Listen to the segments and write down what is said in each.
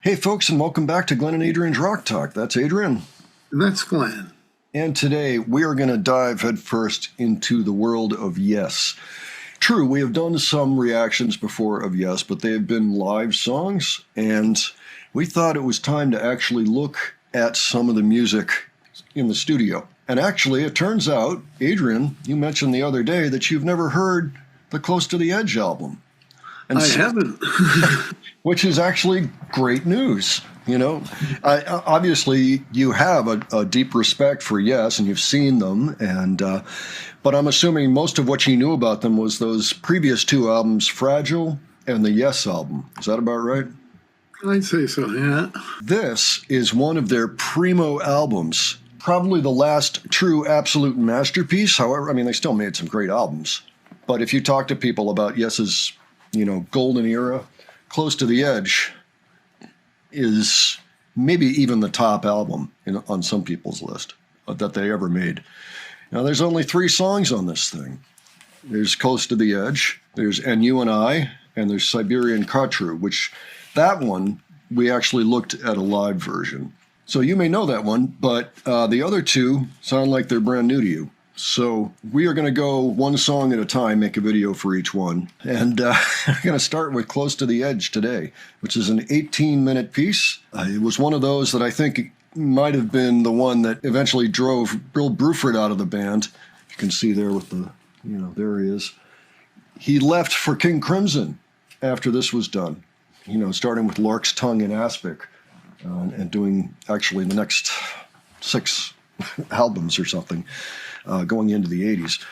Hey folks, and welcome back to Glenn and Adrian's Rock Talk. That's Adrian. And that's Glenn. And today we are going to dive headfirst into the world of Yes. True, we have done some reactions before of Yes, but they have been live songs, and we thought it was time to actually look at some of the music in the studio. And actually, it turns out, Adrian, you mentioned the other day that you've never heard the Close to the Edge album. And I haven't. Which is actually great news. You know, obviously you have a deep respect for Yes, and you've seen them, and but I'm assuming most of what you knew about them was those previous two albums, Fragile and the Yes album. Is that about right? I'd say so, yeah. This is one of their primo albums, probably the last true absolute masterpiece. However, I mean, they still made some great albums. But if you talk to people about Yes's, golden era, Close to the Edge is maybe even the top album on some people's list that they ever made. Now, there's only 3 songs on this thing. There's Close to the Edge, there's And You and I, and there's Siberian Khatru, which that one, we actually looked at a live version. So you may know that one, but the other 2 sound like they're brand new to you. So we are going to go one song at a time, make a video for each one. And I'm going to start with Close to the Edge today, which is an 18-minute piece. It was one of those that I think might have been the one that eventually drove Bill Bruford out of the band. You can see there with the, there he is. He left for King Crimson after this was done, starting with Lark's Tongue and Aspic and doing actually the next 6 albums or something. Going into the 80s.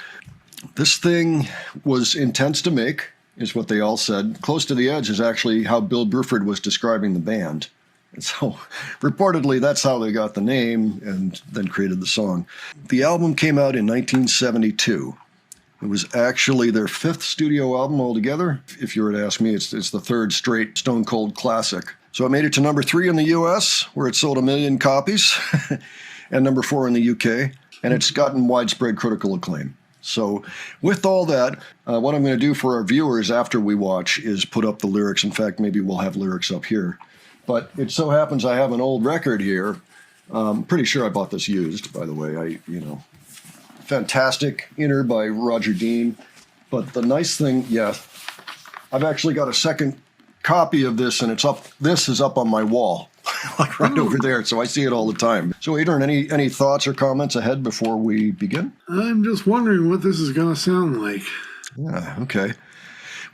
This thing was intense to make, is what they all said. Close to the Edge is actually how Bill Bruford was describing the band. And so, reportedly, that's how they got the name and then created the song. The album came out in 1972. It was actually their 5th studio album altogether. If you were to ask me, it's the 3rd straight Stone Cold classic. So it made it to number 3 in the US, where it sold 1 million copies, and number 4 in the UK. And it's gotten widespread critical acclaim. So with all that, what I'm going to do for our viewers after we watch is put up the lyrics. In fact, maybe we'll have lyrics up here. But it so happens I have an old record here. I'm pretty sure I bought this used, by the way. Fantastic Inner by Roger Dean. But the nice thing, I've actually got a second copy of this, and this is up on my wall. Like right over there, so I see it all the time. So, Adrian, any thoughts or comments ahead before we begin? I'm just wondering what this is going to sound like. Yeah, okay.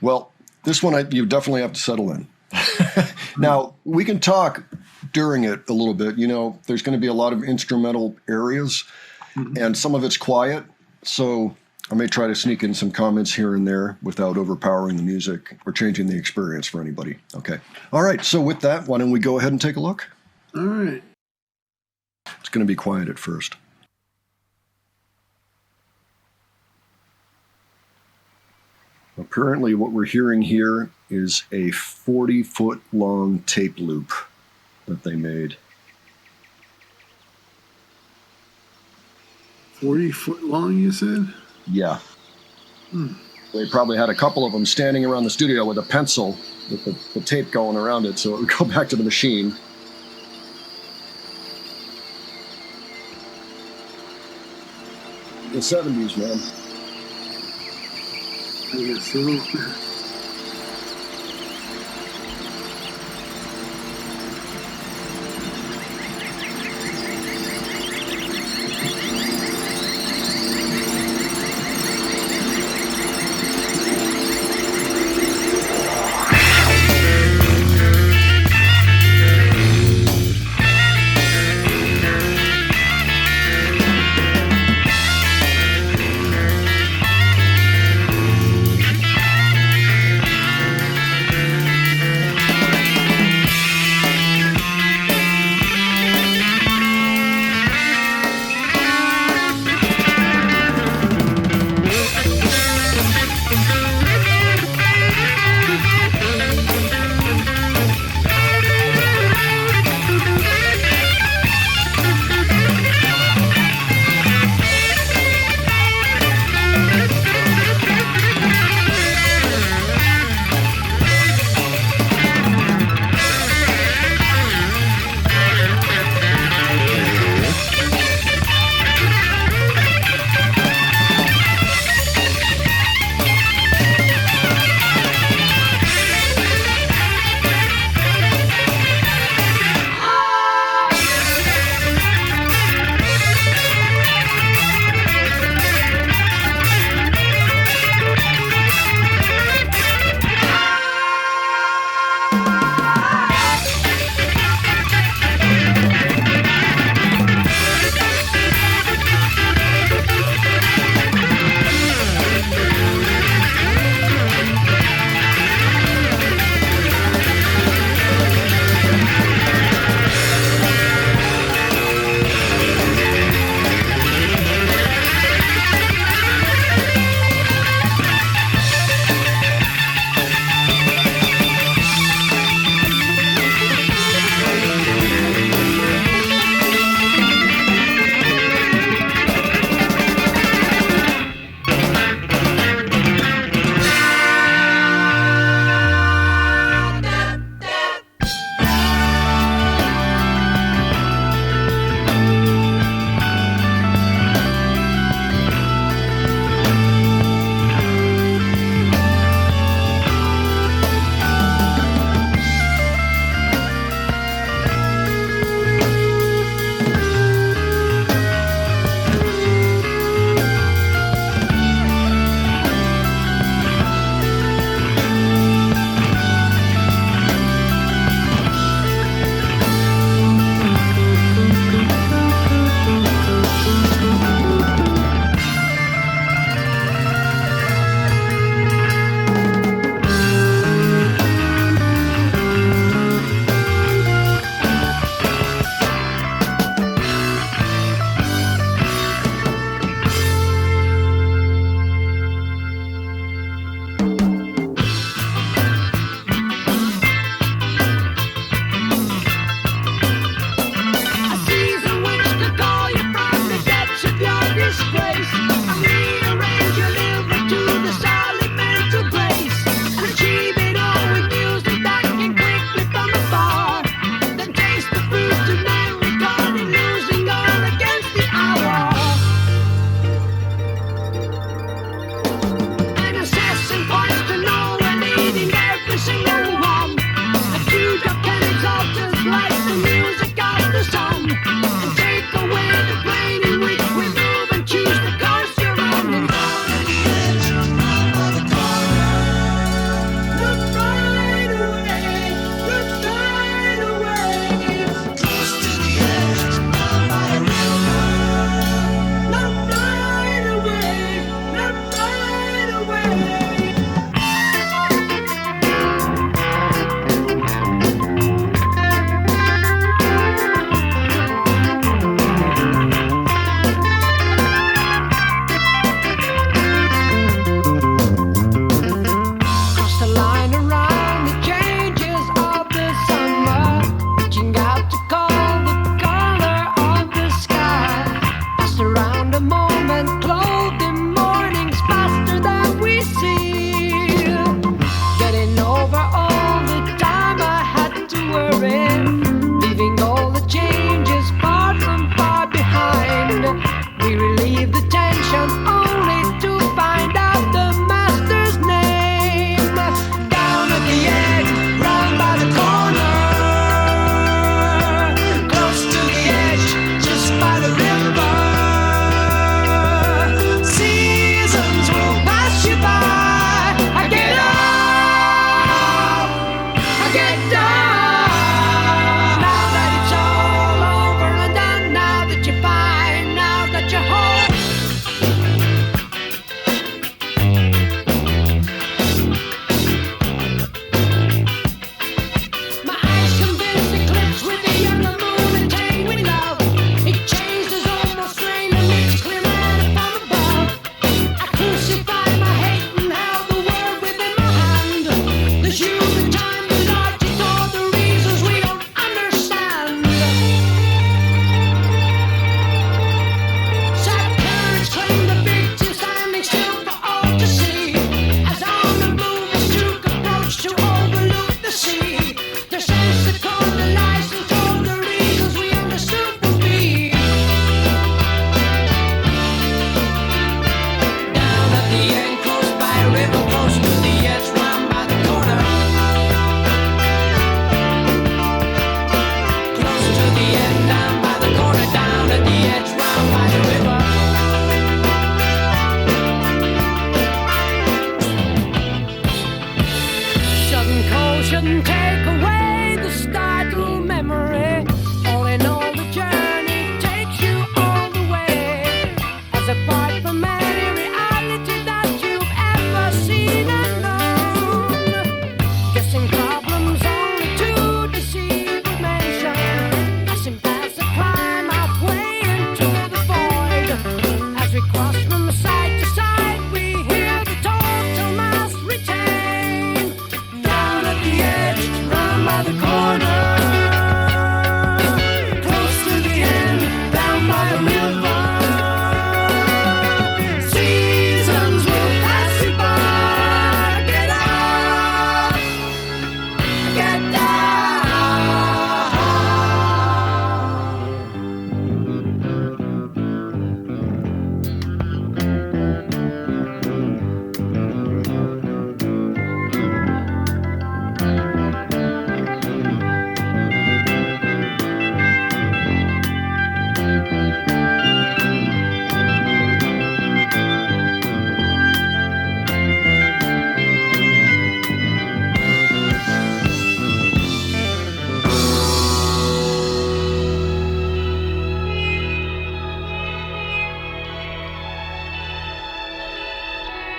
Well, this one you definitely have to settle in. Now, we can talk during it a little bit. There's going to be a lot of instrumental areas, and some of it's quiet, so I may try to sneak in some comments here and there without overpowering the music or changing the experience for anybody. Okay. All right. So with that, why don't we go ahead and take a look? All right. It's going to be quiet at first. Apparently what we're hearing here is a 40-foot long tape loop that they made. 40-foot long, you said? Yeah. They probably had a couple of them standing around the studio with a pencil with the tape going around it so it would go back to the machine. The 70s, man. I guess so.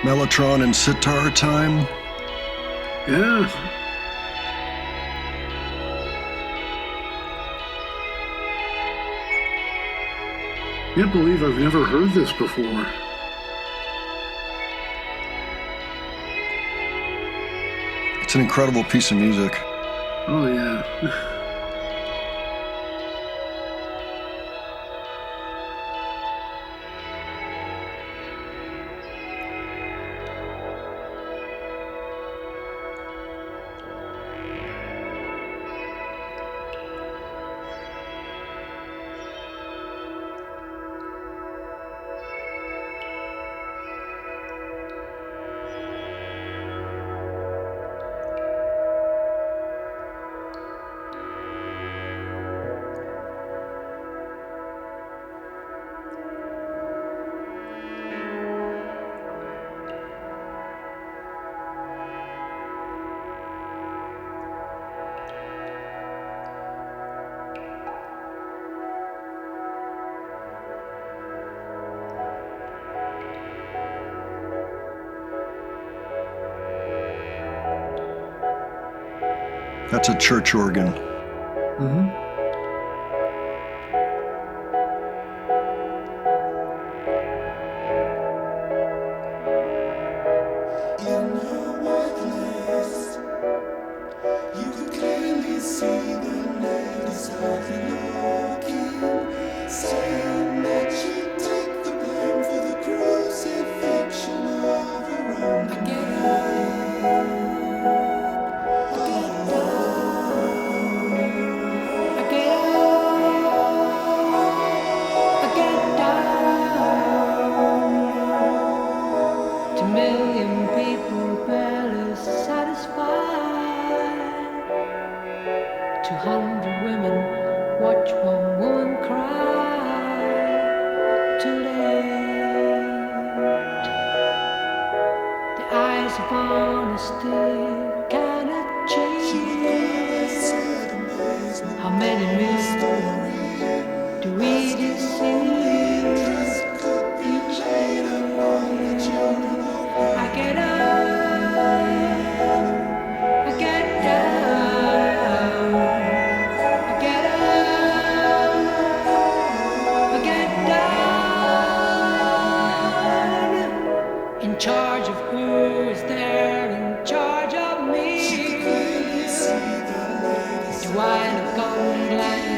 Mellotron and sitar time. Yeah. Can't believe I've never heard this before. It's an incredible piece of music. Oh, yeah. That's a church organ. Mm-hmm. In her white lace, you could clearly see the ladies hardly looking, saying that she'd take the blame for the crucifixion of her own kind. Million people barely satisfied. 200 women watch one woman cry. Too late. The eyes of honesty cannot change. How many mysteries do we deceive each day? I get up, I get down, I get up, I get down. In charge of who is there, in charge of me. Do I look gone blind?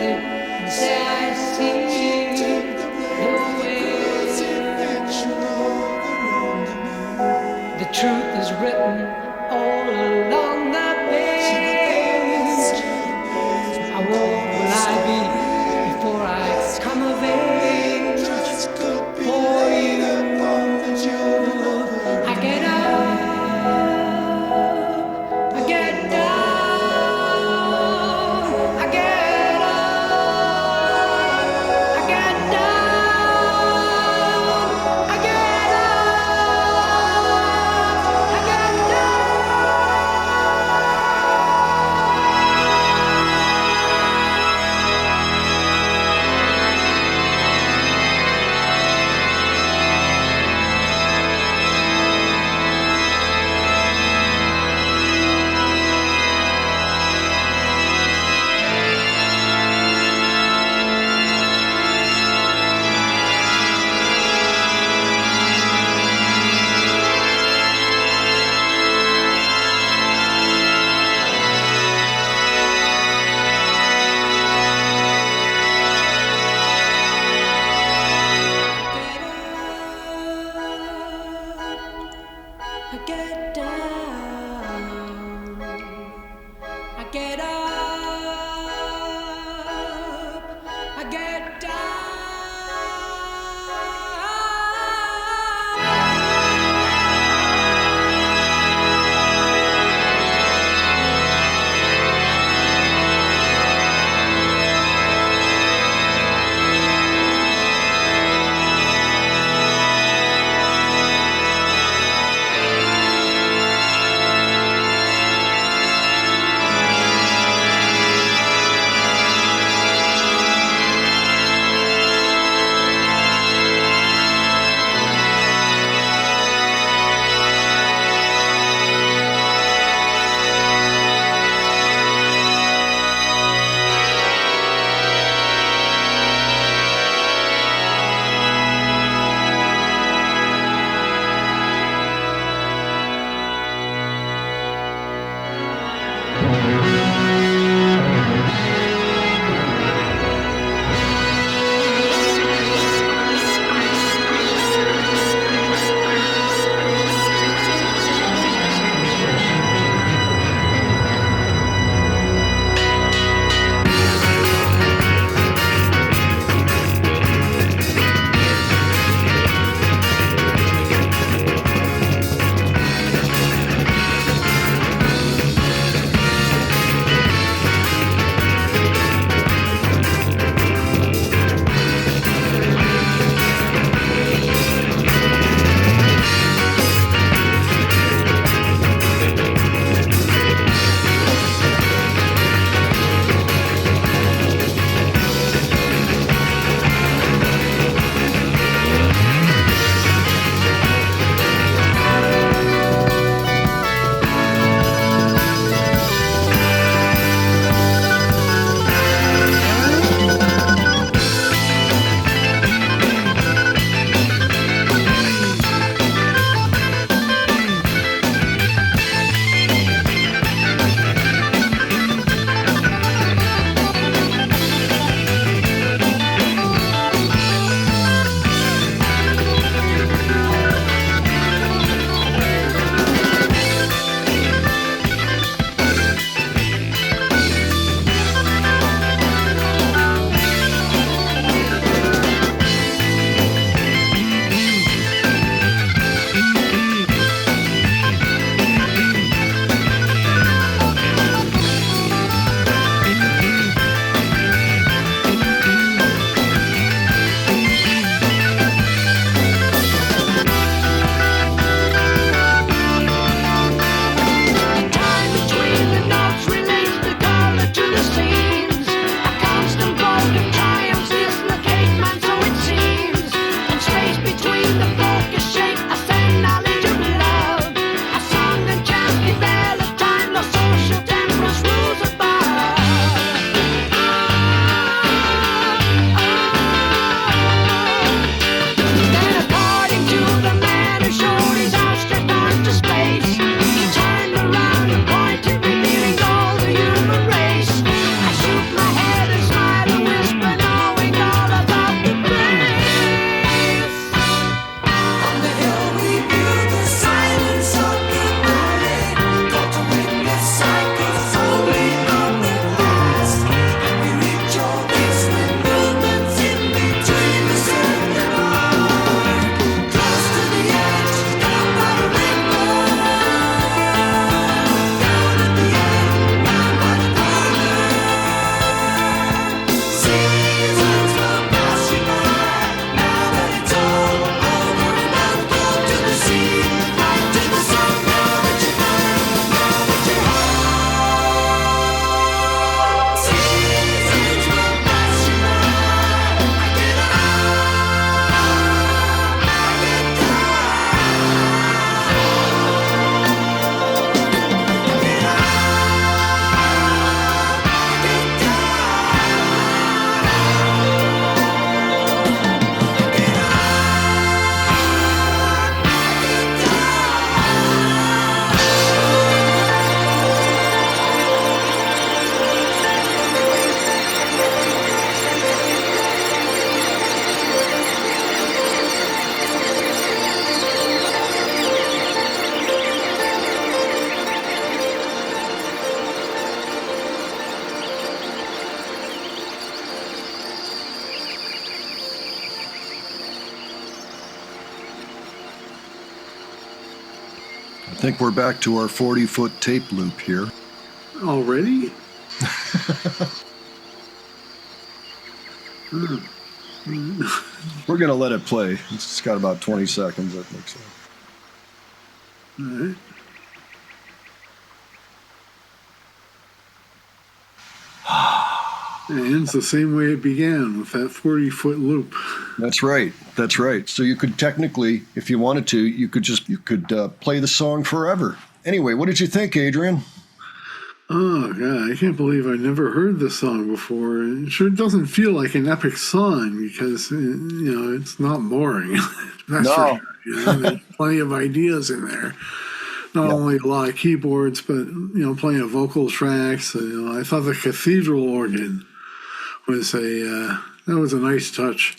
I think we're back to our 40-foot tape loop here. Already? We're going to let it play. It's got about 20 seconds, I think so. All right. It ends the same way it began, with that 40-foot loop. That's right. That's right. So you could technically, if you wanted to, you could play the song forever. Anyway, what did you think, Adrian? Oh, God, I can't believe I never heard this song before. It sure doesn't feel like an epic song because, it's not boring. That's No. for sure. There's plenty of ideas in there. Not only a lot of keyboards, but, plenty of vocal tracks. I thought the cathedral organ was that was a nice touch.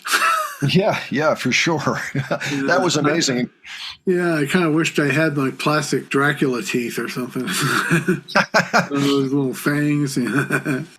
Yeah, for sure. That was amazing. Yeah, I kind of wished I had like plastic Dracula teeth or something. Those little fangs.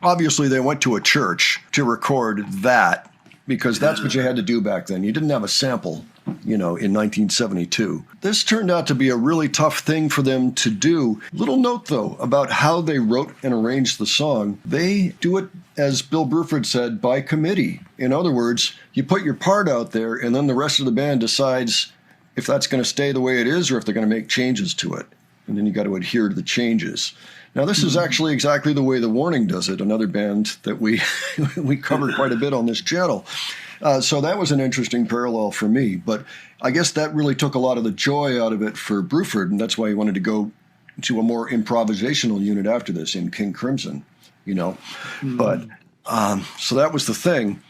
Obviously, they went to a church to record that because that's what you had to do back then. You didn't have a sample, in 1972. This turned out to be a really tough thing for them to do. Little note, though, about how they wrote and arranged the song. They do it, as Bill Bruford said, by committee. In other words, you put your part out there, and then the rest of the band decides if that's going to stay the way it is or if they're going to make changes to it. And then you got to adhere to the changes. Now, this is actually exactly the way The Warning does it, another band that we covered quite a bit on this channel. So that was an interesting parallel for me. But I guess that really took a lot of the joy out of it for Bruford, and that's why he wanted to go to a more improvisational unit after this in King Crimson, But so that was the thing.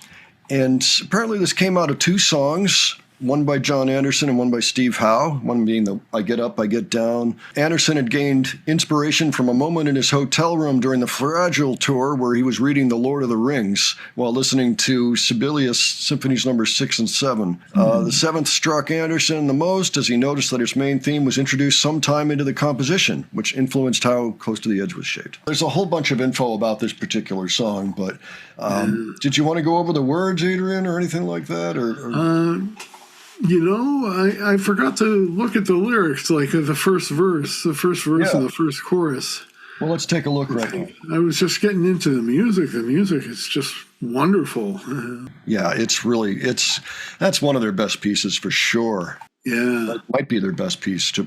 And apparently this came out of two songs, one by John Anderson and one by Steve Howe, one being the I Get Up, I Get Down. Anderson had gained inspiration from a moment in his hotel room during the Fragile tour where he was reading The Lord of the Rings while listening to Sibelius Symphonies No. 6 and 7. The seventh struck Anderson the most as he noticed that its main theme was introduced sometime into the composition, which influenced how Close to the Edge was shaped. There's a whole bunch of info about this particular song, but did you want to go over the words, Adrian, or anything like that? I forgot to look at the lyrics, like the first verse and the first chorus. Well, let's take a look right now. I was just getting into the music. The music is just wonderful. Yeah, that's one of their best pieces for sure. Yeah. That might be their best piece to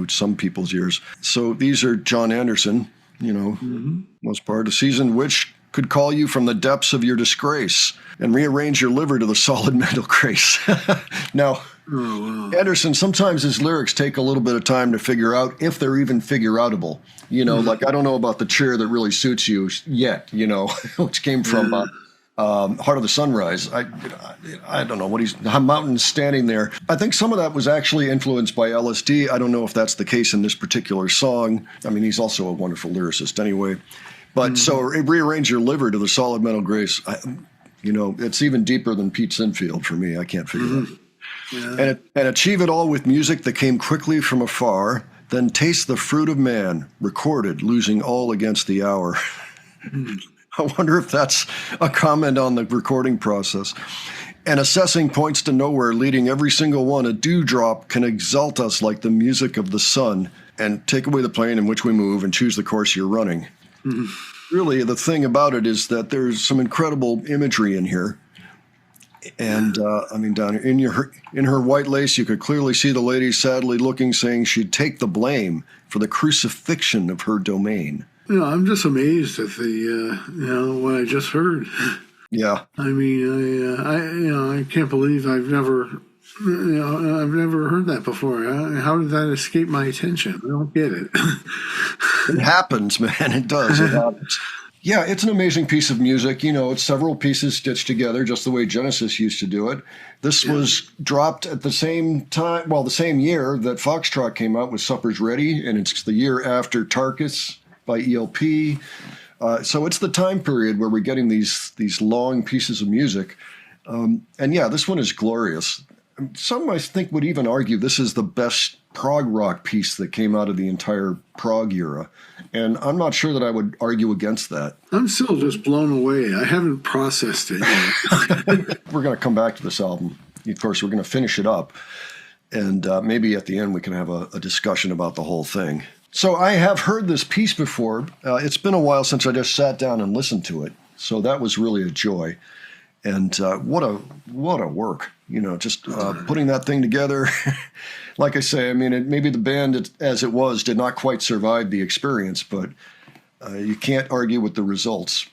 some people's ears. So these are John Anderson, most part, a seasoned witch could call you from the depths of your disgrace and rearrange your liver to the solid mental grace. Now, Anderson, sometimes his lyrics take a little bit of time to figure out if they're even figure-outable. Like I don't know about the chair that really suits you yet, which came from Heart of the Sunrise. I don't know what mountains standing there. I think some of that was actually influenced by LSD. I don't know if that's the case in this particular song. I mean, he's also a wonderful lyricist anyway. But so rearrange your liver to the solid mental grace. It's even deeper than Pete Sinfield for me. I can't figure that. Yeah. And achieve it all with music that came quickly from afar. Then taste the fruit of man, recorded, losing all against the hour. I wonder if that's a comment on the recording process. And assessing points to nowhere, leading every single one. A dewdrop can exalt us like the music of the sun, and take away the plane in which we move and choose the course you're running. Really, the thing about it is that there's some incredible imagery in here. And, down here, in her white lace, you could clearly see the lady sadly looking, saying she'd take the blame for the crucifixion of her domain. I'm just amazed at what I just heard. Yeah. I can't believe I've never heard that before. How did that escape my attention? I don't get it. It happens, man. It does. It happens. Yeah, it's an amazing piece of music. It's several pieces stitched together, just the way Genesis used to do it. This was dropped at the same time, the same year that Foxtrot came out with Supper's Ready, and it's the year after Tarkus by ELP. So it's the time period where we're getting these long pieces of music. This one is glorious. Some, I think, would even argue this is the best prog rock piece that came out of the entire prog era. And I'm not sure that I would argue against that. I'm still just blown away. I haven't processed it yet. We're going to come back to this album. Of course, we're going to finish it up. And maybe at the end we can have a discussion about the whole thing. So I have heard this piece before. It's been a while since I just sat down and listened to it. So that was really a joy. And what a work, just putting that thing together. Like I say, I mean, maybe the band as it was did not quite survive the experience, but you can't argue with the results.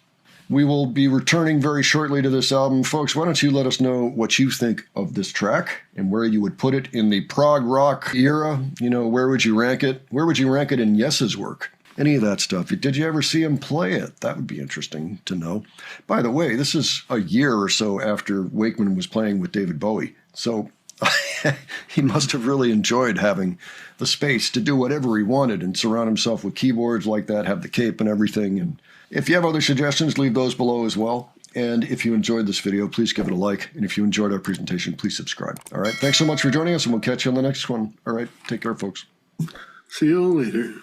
We will be returning very shortly to this album. Folks, why don't you let us know what you think of this track and where you would put it in the prog rock era? Where would you rank it? Where would you rank it in Yes's work? Any of that stuff. Did you ever see him play it? That would be interesting to know. By the way, this is a year or so after Wakeman was playing with David Bowie. So he must have really enjoyed having the space to do whatever he wanted and surround himself with keyboards like that, have the cape and everything. And if you have other suggestions, leave those below as well. And if you enjoyed this video, please give it a like. And if you enjoyed our presentation, please subscribe. All right. Thanks so much for joining us, and we'll catch you on the next one. All right. Take care, folks. See you all later.